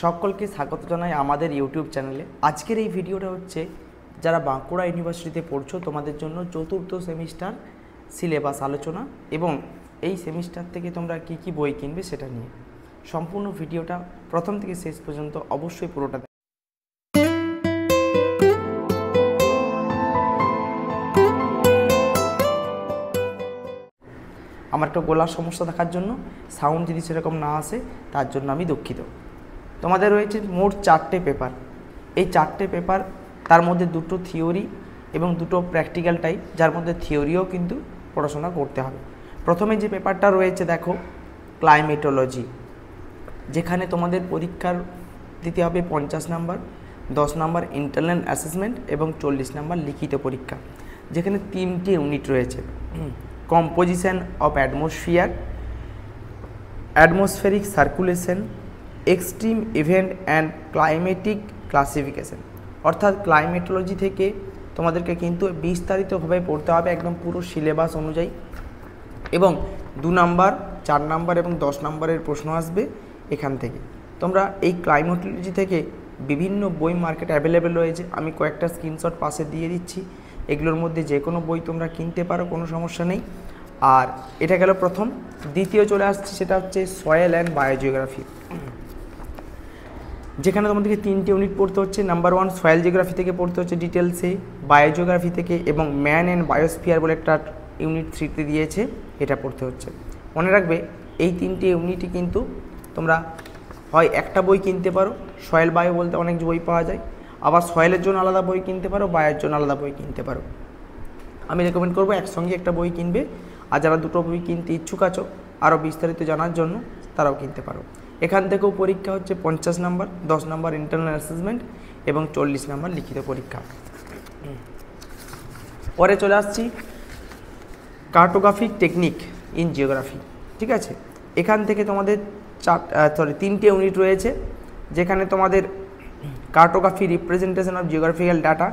সকলকে স্বাগত জানাই আমাদের ইউটিউব চ্যানেলে। আজকের এই ভিডিওটা হচ্ছে যারা বাঁকুড়া ইউনিভার্সিটিতে পড়ছো তোমাদের জন্য চতুর্থ সেমিস্টার সিলেবাস আলোচনা এবং এই সেমিস্টার থেকে তোমরা কি কি বই কিনবে সেটা নিয়ে। সম্পূর্ণ ভিডিওটা প্রথম থেকে শেষ পর্যন্ত অবশ্যই পুরোটা। আমার একটা গলার সমস্যা থাকার জন্য সাউন্ড যদি সেরকম না আসে তার জন্য আমি দুঃখিত। তোমাদের রয়েছে মোট 4টে পেপার। এই 4টে পেপার, তার মধ্যে 2টো থিওরি এবং 2টো প্র্যাকটিক্যাল টাইপ, যার মধ্যে থিওরিও কিন্তু পড়াশোনা করতে হবে। প্রথমে যে পেপারটা রয়েছে দেখো, ক্লাইমেটোলজি, যেখানে তোমাদের পরীক্ষার দিতে হবে 50 নাম্বার, 10 নাম্বার ইন্টারনাল অ্যাসেসমেন্ট এবং 40 নাম্বার লিখিত পরীক্ষা, যেখানে 3টে ইউনিট রয়েছে। Composition of atmosphere, atmospheric circulation, extreme event and climatic classification. অর্থাৎ ক্লাইমেটোলজি থেকে তোমাদেরকে কিন্তু বিস্তারিতভাবে পড়তে হবে একদম পুরো সিলেবাস অনুযায়ী, এবং 2 নাম্বার, 4 নাম্বার এবং 10 নাম্বারের প্রশ্ন আসবে এখান থেকে। তোমরা এই ক্লাইমেটোলজি থেকে বিভিন্ন বই মার্কেট অ্যাভেলেবেল রয়েছে, আমি কয়েকটা স্ক্রিনশট পাশে দিয়ে দিচ্ছি। এগুলোর মধ্যে যে কোনো বই তোমরা কিনতে পারো, কোনো সমস্যা নেই। আর এটা গেল প্রথম। দ্বিতীয় চলে আসছে, সেটা হচ্ছে সয়েল অ্যান্ড বায়োজিওগ্রাফি, যেখানে তোমাদেরকে 3টে ইউনিট পড়তে হচ্ছে। নাম্বার 1 সয়েল জিওগ্রাফি থেকে পড়তে হচ্ছে ডিটেলসে, বায়োজিওগ্রাফি থেকে, এবং ম্যান অ্যান্ড বায়োস্ফিয়ার বলে একটা ইউনিট 3তে দিয়েছে, এটা পড়তে হচ্ছে। মনে রাখবে এই 3টে ইউনিটই কিন্তু তোমরা হয় একটা বই কিনতে পারো, সয়েল বায়ো বলতে অনেক বই পাওয়া যায়, আবার সয়েলের জন্য আলাদা বই কিনতে পারো, বায়োর জন্য আলাদা বই কিনতে পারো। আমি রেকমেন্ড করবো একসঙ্গে একটা বই কিনবে, আর যারা 2টো বই কিনতে ইচ্ছুক আছো আরও বিস্তারিত জানার জন্য, তারাও কিনতে পারো। এখান থেকেও পরীক্ষা হচ্ছে 50 নাম্বার, 10 নাম্বার ইন্টারনাল অ্যাসেসমেন্ট এবং 40 নাম্বার লিখিত পরীক্ষা। পরে চলে আসছি কার্টোগ্রাফিক টেকনিক ইন জিওগ্রাফি। ঠিক আছে, এখান থেকে তোমাদের 3টে ইউনিট রয়েছে, যেখানে তোমাদের cartography, representation of geographical data,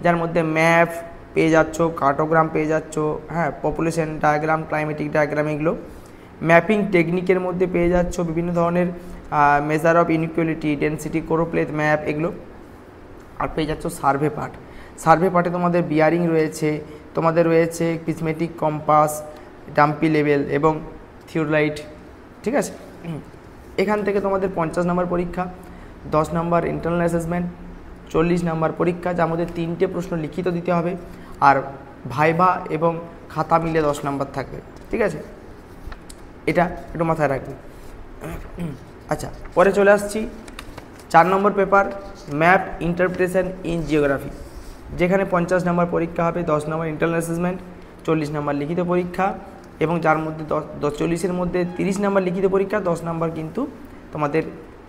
যার মধ্যে ম্যাপ পেয়ে যাচ্ছ, কার্টোগ্রাম পেয়ে যাচ্ছ, হ্যাঁ, পপুলেশন ডায়াগ্রাম, ক্লাইমেটিক ডায়াগ্রাম, এগুলো। ম্যাপিং টেকনিকের মধ্যে পেয়ে যাচ্ছ বিভিন্ন ধরনের measure of inequality, density, choropleth map, এগুলো। আর পেয়ে যাচ্ছ সার্ভে পার্ট। সার্ভে পার্টে তোমাদের বিয়ারিং রয়েছে, তোমাদের রয়েছে প্রিজমেটিক কম্পাস, ডাম্পি লেভেল এবং থিওরাইট। ঠিক আছে, এখান থেকে তোমাদের 50 নাম্বার পরীক্ষা, 10 নাম্বার ইন্টারনাল অ্যাসেসমেন্ট, 40 নাম্বার পরীক্ষা, যার মধ্যে 3টে প্রশ্ন লিখিত দিতে হবে, আর ভাইভা এবং খাতা মিলে 10 নাম্বার থাকবে। ঠিক আছে, এটা একটু মাথায় রাখবে। আচ্ছা, পরে চলে আসছি 4 নম্বর paper, map interpretation in geography, যেখানে 50 নাম্বার পরীক্ষা হবে, 10 নাম্বার ইন্টারনাল অ্যাসেসমেন্ট, 40 নাম্বার লিখিত পরীক্ষা, এবং যার মধ্যে 40-এর মধ্যে 30 নাম্বার লিখিত পরীক্ষা, 10 নাম্বার কিন্তু তোমাদের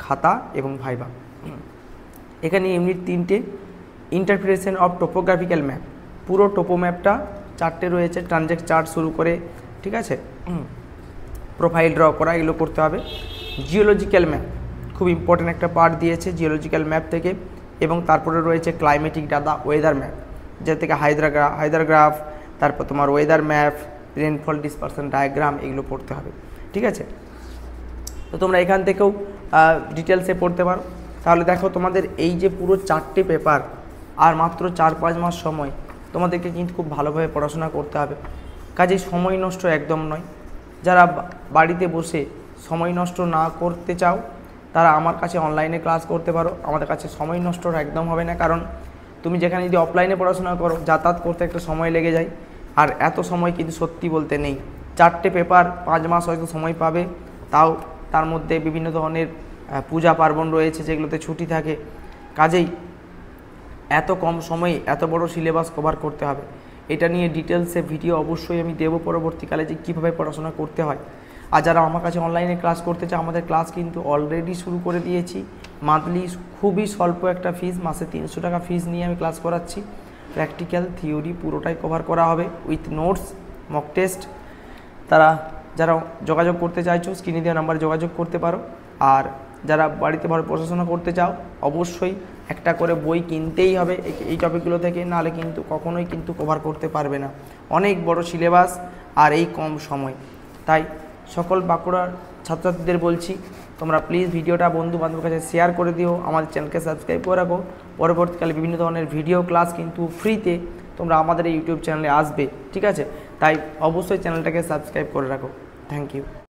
খাতা এবং ভাইভা। এখানে ইউনিট 3টে, ইন্টারপ্রিটেশন অফ টোপোগ্রাফিক্যাল ম্যাপ, পুরো টোপো ম্যাপটা 4টে রয়েছে, ট্রানজেক্ট চার্ট শুরু করে, ঠিক আছে, প্রোফাইল ড্র করা, এগুলো করতে হবে। জিওলজিক্যাল ম্যাপ খুব ইম্পর্ট্যান্ট একটা পার্ট দিয়েছে জিওলজিক্যাল ম্যাপ থেকে, এবং তারপরে রয়েছে ক্লাইমেটিক ডাটা, ওয়েদার ম্যাপ, যে থেকে হাইদ্রাগ্রাফ, তারপর তোমার weather map, rainfall dispersion diagram, এগুলো পড়তে হবে। ঠিক আছে, তো তোমরা এখান থেকেও ডিটেলসে পড়তে পারো। তাহলে দেখো, তোমাদের এই যে পুরো 4টে পেপার আর মাত্র 4-5 মাস সময়, তোমাদেরকে কিন্তু খুব ভালোভাবে পড়াশোনা করতে হবে। কাজেই সময় নষ্ট একদম নয়। যারা বাড়িতে বসে সময় নষ্ট না করতে চাও, তারা আমার কাছে অনলাইনে ক্লাস করতে পারো। আমাদের কাছে সময় নষ্ট একদম হবে না, কারণ তুমি যেখানে যদি অফলাইনে পড়াশোনা করো, যাতায়াত করতে একটা সময় লেগে যায়, আর এত সময় কিন্তু সত্যি বলতে নেই। 4টে পেপার, 5 মাস হয়তো সময় পাবে, তাও তার মধ্যে বিভিন্ন ধরনের পূজা পার্বণ রয়েছে যেগুলোতে ছুটি থাকে। কাজেই এত কম সময়ে এত বড় সিলেবাস কভার করতে হবে। এটা নিয়ে ডিটেলসে ভিডিও অবশ্যই আমি দেবো পরবর্তীকালে, যে কীভাবে পড়াশোনা করতে হয়। আর যারা আমার কাছে অনলাইনে ক্লাস করতে চায়, আমাদের ক্লাস কিন্তু অলরেডি শুরু করে দিয়েছি। মান্থলি খুবই স্বল্প একটা ফিস, মাসে 300 টাকা ফিস নিয়ে আমি ক্লাস করাচ্ছি। প্র্যাকটিক্যাল, থিওরি পুরোটাই কভার করা হবে উইথ নোটস, মক টেস্ট। যারা যোগাযোগ করতে চাইছো, স্ক্রিনে দেওয়া নাম্বারে যোগাযোগ করতে পারো। আর যারা বাড়িতে ভালো পড়াশোনা করতে চাও, অবশ্যই একটা করে বই কিনতেই হবে এই টপিকগুলো থেকে, নাহলে কিন্তু কখনোই কিন্তু কভার করতে পারবে না। অনেক বড় সিলেবাস আর এই কম সময়। তাই সকল বাঁকুড়ার ছাত্রছাত্রীদের বলছি, তোমরা প্লিজ ভিডিওটা বন্ধু বান্ধবের কাছে শেয়ার করে দিও, আমাদের চ্যানেলকে সাবস্ক্রাইব করে রাখো। পরবর্তীকালে বিভিন্ন ধরনের ভিডিও ক্লাস কিন্তু ফ্রিতে তোমরা আমাদের এই ইউটিউব চ্যানেলে আসবে, ঠিক আছে? তাই অবশ্যই চ্যানেলটাকে সাবস্ক্রাইব করে রাখো। Thank you.